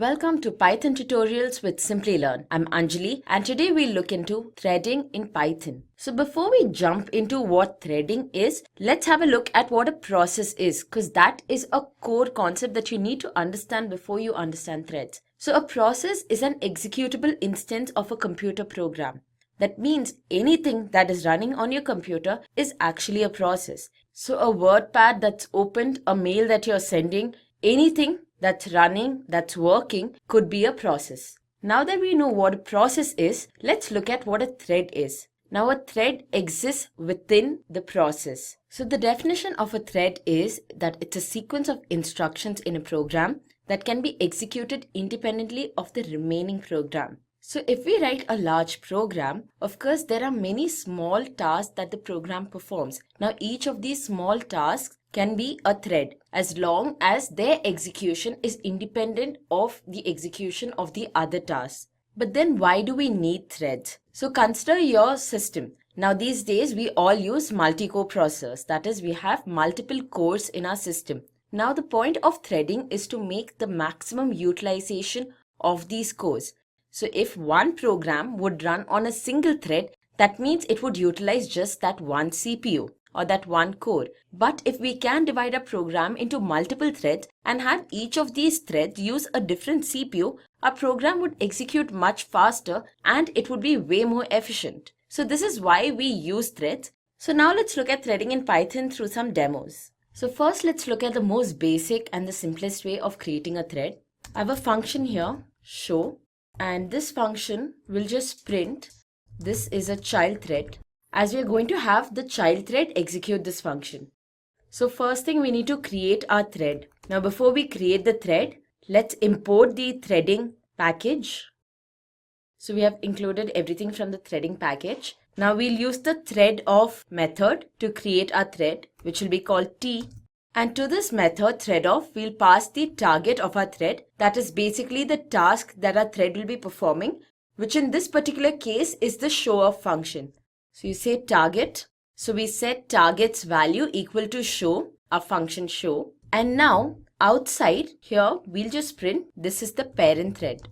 Welcome to Python Tutorials with Simplilearn. I'm Anjali and today we'll look into threading in Python. So before we jump into what threading is, let's have a look at what a process is, because that is a core concept that you need to understand before you understand threads. So a process is an executable instance of a computer program. That means anything that is running on your computer is actually a process. So a WordPad that's opened, a mail that you're sending, anything that's running, that's working, could be a process. Now that we know what a process is, let's look at what a thread is. Now a thread exists within the process. So the definition of a thread is that it's a sequence of instructions in a program that can be executed independently of the remaining program. So if we write a large program, of course there are many small tasks that the program performs. Now each of these small tasks can be a thread as long as their execution is independent of the execution of the other tasks. But then why do we need threads? So consider your system. Now these days we all use multi-core processors. That is, we have multiple cores in our system. Now the point of threading is to make the maximum utilization of these cores. So if one program would run on a single thread, that means it would utilize just that one CPU or that one core. But if we can divide a program into multiple threads and have each of these threads use a different CPU, our program would execute much faster and it would be way more efficient. So this is why we use threads. So now let's look at threading in Python through some demos. So first let's look at the most basic and the simplest way of creating a thread. I have a function here, show. And this function will just print this is a child thread, as we are going to have the child thread execute this function. So first thing, we need to create our thread. Now before we create the thread, let's import the threading package. So we have included everything from the threading package. Now we'll use the thread of method to create our thread, which will be called T. And to this method threadof, we'll pass the target of our thread. That is basically the task that our thread will be performing, which in this particular case is the showoff function. So you say target. So we set target's value equal to show, our function show. And now outside here, we'll just print this is the parent thread.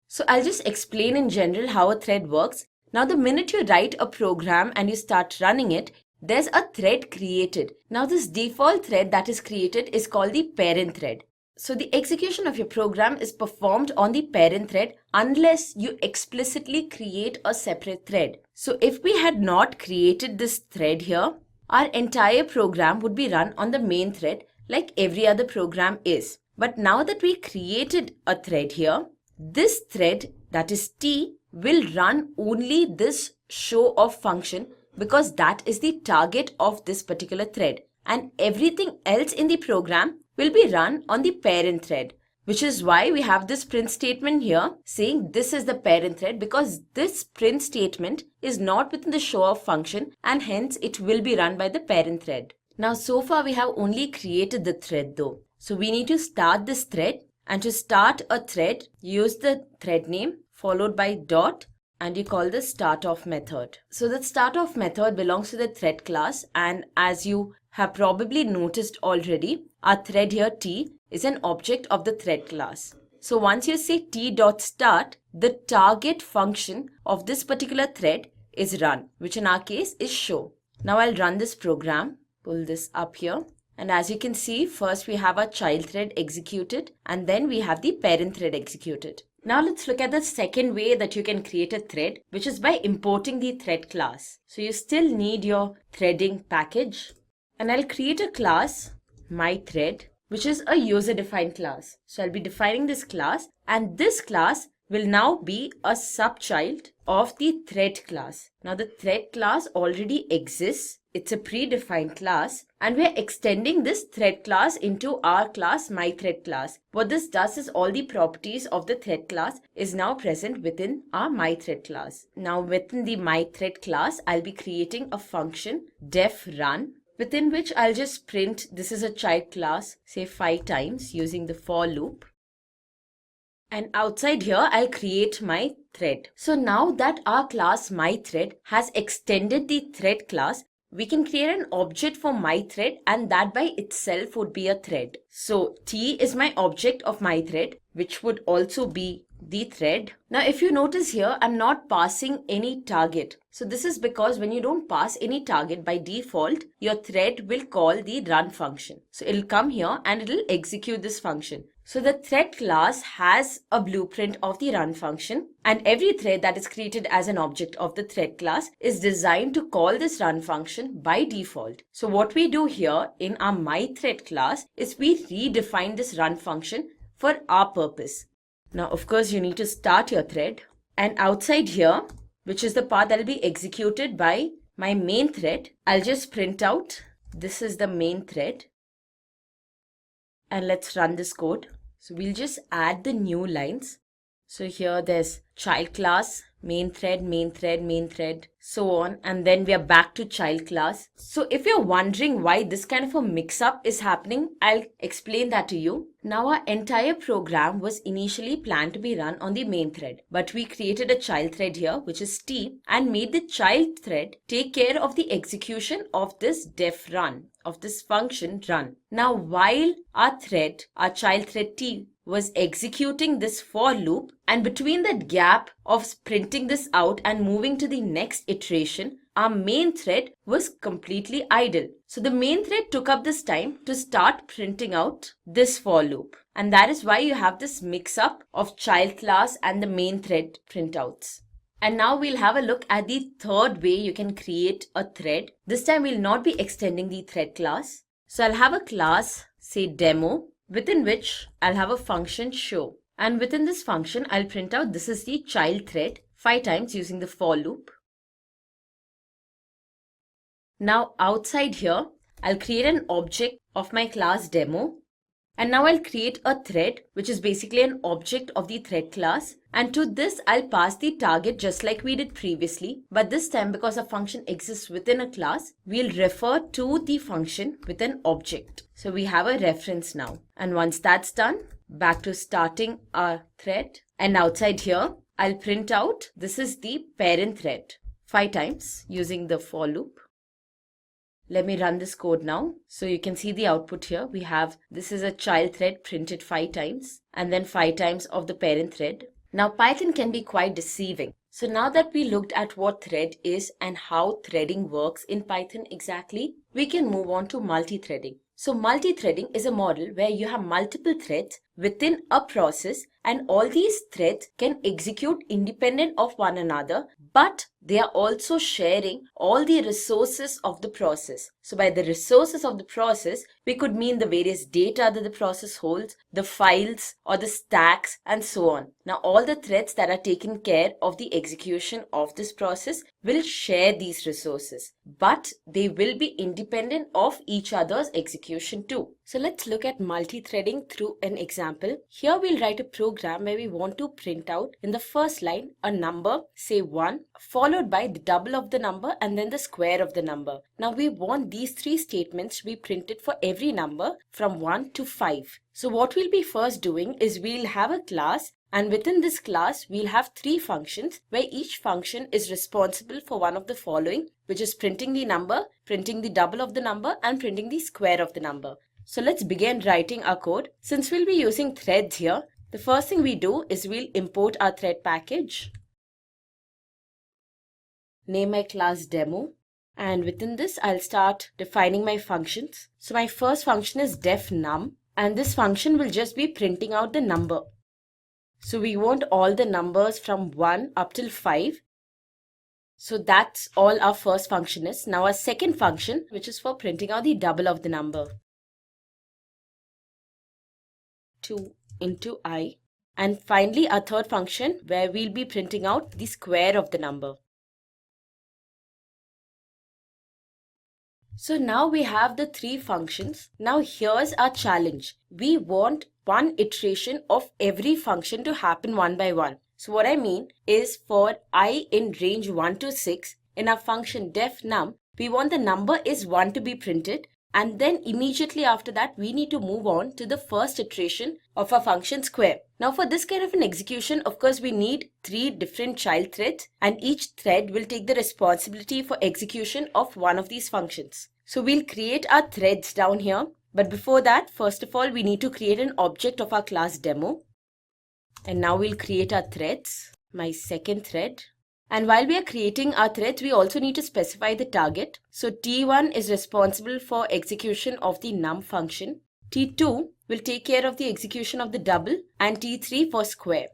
So I'll just explain in general how a thread works. Now the minute you write a program and you start running it, there's a thread created. Now this default thread that is created is called the parent thread. So the execution of your program is performed on the parent thread unless you explicitly create a separate thread. So if we had not created this thread here, our entire program would be run on the main thread like every other program is. But now that we created a thread here, this thread, that is T, will run only this showoff function because that is the target of this particular thread, and everything else in the program will be run on the parent thread, which is why we have this print statement here saying this is the parent thread, because this print statement is not within the showoff function and hence it will be run by the parent thread. Now so far we have only created the thread though. So we need to start this thread, and to start a thread, use the thread name followed by dot, and you call this startOff method. So the startOff method belongs to the thread class, and as you have probably noticed already, our thread here T is an object of the thread class. So once you say T.start, the target function of this particular thread is run, which in our case is show. Now I'll run this program, pull this up here. And as you can see, first we have our child thread executed and then we have the parent thread executed. Now let's look at the second way that you can create a thread, which is by importing the thread class. So you still need your threading package, and I'll create a class, myThread, which is a user-defined class. So I'll be defining this class, and this class will now be a subchild of the thread class. Now the thread class already exists. It's a predefined class, and we're extending this thread class into our class myThread class. What this does is all the properties of the thread class is now present within our myThread class. Now within the myThread class, I'll be creating a function def run, within which I'll just print this is a child class, say 5 times using the for loop. And outside here, I'll create my thread. So now that our class myThread has extended the thread class, we can create an object for my thread, and that by itself would be a thread. So T is my object of my thread, which would also be the thread. Now if you notice here, I'm not passing any target. So this is because when you don't pass any target, by default your thread will call the run function. So it'll come here and it'll execute this function. So the thread class has a blueprint of the run function, and every thread that is created as an object of the thread class is designed to call this run function by default. So what we do here in our myThread class is we redefine this run function for our purpose. Now, of course, you need to start your thread, and outside here, which is the part that will be executed by my main thread, I'll just print out this is the main thread. And let's run this code. So we'll just add the new lines. So here there's child class, main thread, main thread, main thread, so on. And then we are back to child class. So if you're wondering why this kind of a mix-up is happening, I'll explain that to you. Now our entire program was initially planned to be run on the main thread, but we created a child thread here, which is T, and made the child thread take care of the execution of this def run, of this function run. Now while our thread, our child thread T, was executing this for loop, and between that gap of printing this out and moving to the next iteration, our main thread was completely idle. So the main thread took up this time to start printing out this for loop. And that is why you have this mix up of child class and the main thread printouts. And now we'll have a look at the third way you can create a thread. This time we'll not be extending the thread class. So I'll have a class, say demo, within which I'll have a function show. And within this function, I'll print out this is the child thread 5 times using the for loop. Now outside here, I'll create an object of my class demo. And now I'll create a thread, which is basically an object of the thread class. And to this, I'll pass the target just like we did previously. But this time, because a function exists within a class, we'll refer to the function with an object. So we have a reference now. And once that's done, back to starting our thread. And outside here, I'll print out this is the parent thread 5 times using the for loop. Let me run this code now. So you can see the output here. We have this is a child thread printed 5 times and then 5 times of the parent thread. Now Python can be quite deceiving. So now that we looked at what thread is and how threading works in Python exactly, we can move on to multi-threading. So multi-threading is a model where you have multiple threads within a process, and all these threads can execute independent of one another, but they are also sharing all the resources of the process. So by the resources of the process, we could mean the various data that the process holds, the files or the stacks and so on. Now all the threads that are taking care of the execution of this process will share these resources, but they will be independent of each other's execution too. So let's look at multi-threading through an example. Here we'll write a program where we want to print out in the first line a number, say 1, followed by the double of the number and then the square of the number. Now we want these 3 statements to be printed for every number from 1 to 5. So what we'll be first doing is we'll have a class, and within this class we'll have 3 functions where each function is responsible for one of the following, which is printing the number, printing the double of the number and printing the square of the number. So let's begin writing our code. Since we'll be using threads here, the first thing we do is we'll import our thread package. Name my class demo. And within this, I'll start defining my functions. So my first function is def num, and this function will just be printing out the number. So we want all the numbers from 1 up till 5. So that's all our first function is. Now our second function, which is for printing out the double of the number. 2 into I. And finally our third function where we'll be printing out the square of the number. So now we have the 3 functions. Now here's our challenge. We want one iteration of every function to happen one by one. So what I mean is for I in range 1 to 6, in our function def num, we want the number is 1 to be printed, and then immediately after that we need to move on to the first iteration of our function square. Now for this kind of an execution, of course we need 3 different child threads, and each thread will take the responsibility for execution of one of these functions. So we'll create our threads down here, but before that, first of all we need to create an object of our class demo. And now we'll create our threads, my second thread. And while we are creating our threads, we also need to specify the target. So T1 is responsible for execution of the num function. T2 will take care of the execution of the double, and T3 for square.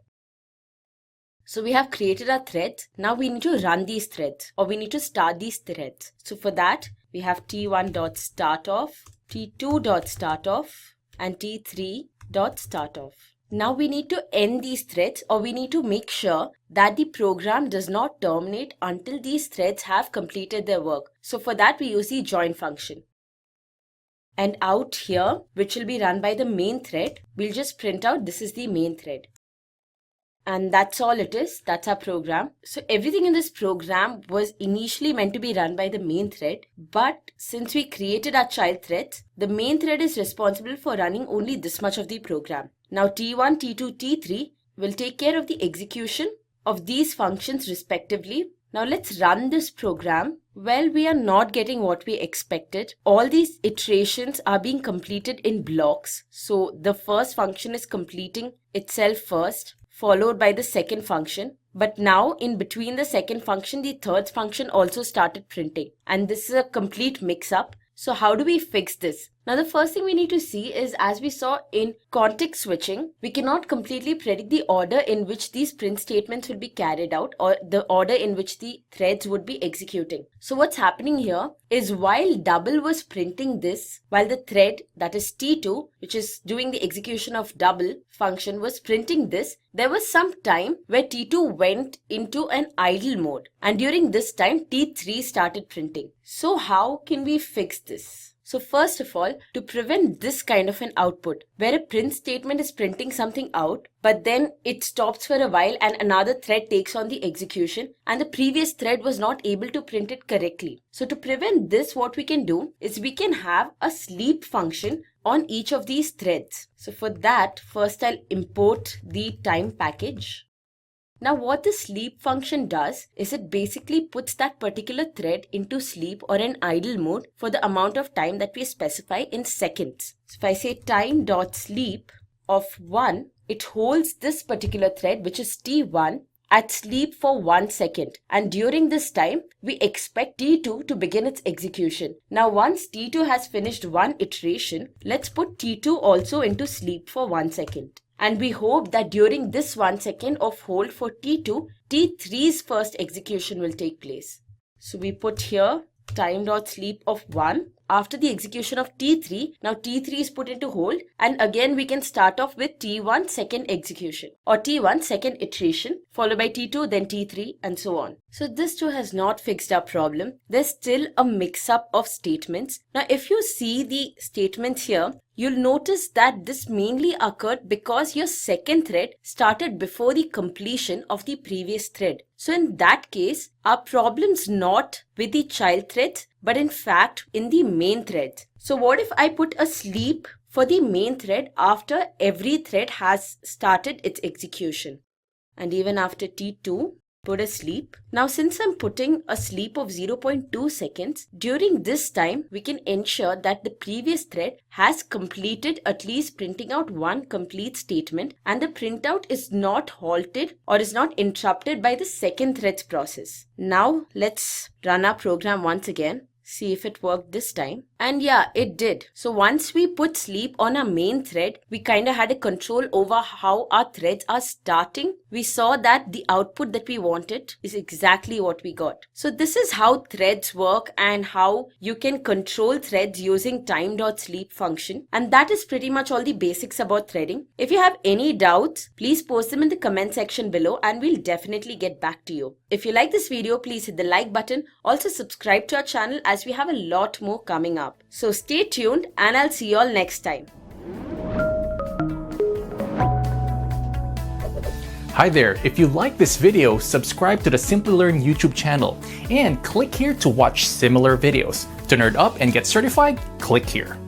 So we have created our threads. Now we need to run these threads, or we need to start these threads. So for that, we have T1.startOff, T2.startOff, and T3.startOff. Now we need to end these threads, or we need to make sure that the program does not terminate until these threads have completed their work. So for that we use the join function. And out here, which will be run by the main thread, we'll just print out this is the main thread. And that's all it is. That's our program. So everything in this program was initially meant to be run by the main thread, but since we created our child threads, the main thread is responsible for running only this much of the program. Now T1, T2, T3 will take care of the execution of these functions respectively. Now let's run this program. Well, we are not getting what we expected. All these iterations are being completed in blocks. So the first function is completing itself first, followed by the second function. But now in between the second function, the third function also started printing. And this is a complete mix-up. So how do we fix this? Now the first thing we need to see is, as we saw in context switching, we cannot completely predict the order in which these print statements will be carried out, or the order in which the threads would be executing. So what's happening here is, while double was printing this, while the thread, that is T2, which is doing the execution of double function, was printing this, there was some time where T2 went into an idle mode, and during this time T3 started printing. So how can we fix this? So first of all, to prevent this kind of an output, where a print statement is printing something out, but then it stops for a while and another thread takes on the execution, and the previous thread was not able to print it correctly. So to prevent this, what we can do is we can have a sleep function on each of these threads. So for that, first I'll import the time package. Now what the sleep function does is it basically puts that particular thread into sleep or an idle mode for the amount of time that we specify in seconds. So if I say time.sleep of 1, it holds this particular thread, which is T1, at sleep for 1 second, and during this time we expect T2 to begin its execution. Now once T2 has finished one iteration, let's put T2 also into sleep for 1 second. And we hope that during this 1 second of hold for T2, T3's first execution will take place. So we put here time.sleep of 1. After the execution of T3, now T3 is put into hold, and again we can start off with T1 second execution, or T1 second iteration, followed by T2, then T3, and so on. So this too has not fixed our problem. There's still a mix-up of statements. Now if you see the statements here, you'll notice that this mainly occurred because your second thread started before the completion of the previous thread. So in that case, our problem's not with the child threads, but in fact in the main thread. So what if I put a sleep for the main thread after every thread has started its execution? And even after T2, put a sleep. Now since I'm putting a sleep of 0.2 seconds, during this time we can ensure that the previous thread has completed at least printing out one complete statement, and the printout is not halted or is not interrupted by the second thread's process. Now let's run our program once again. See if it worked this time. And yeah, it did. So once we put sleep on our main thread, we kind of had a control over how our threads are starting. We saw that the output that we wanted is exactly what we got. So this is how threads work and how you can control threads using time.sleep function. And that is pretty much all the basics about threading. If you have any doubts, please post them in the comment section below and we'll definitely get back to you. If you like this video, please hit the like button. Also subscribe to our channel as we have a lot more coming up. So stay tuned and I'll see you all next time. Hi there, if you like this video, subscribe to the Simplilearn YouTube channel and click here to watch similar videos. To nerd up and get certified, click here.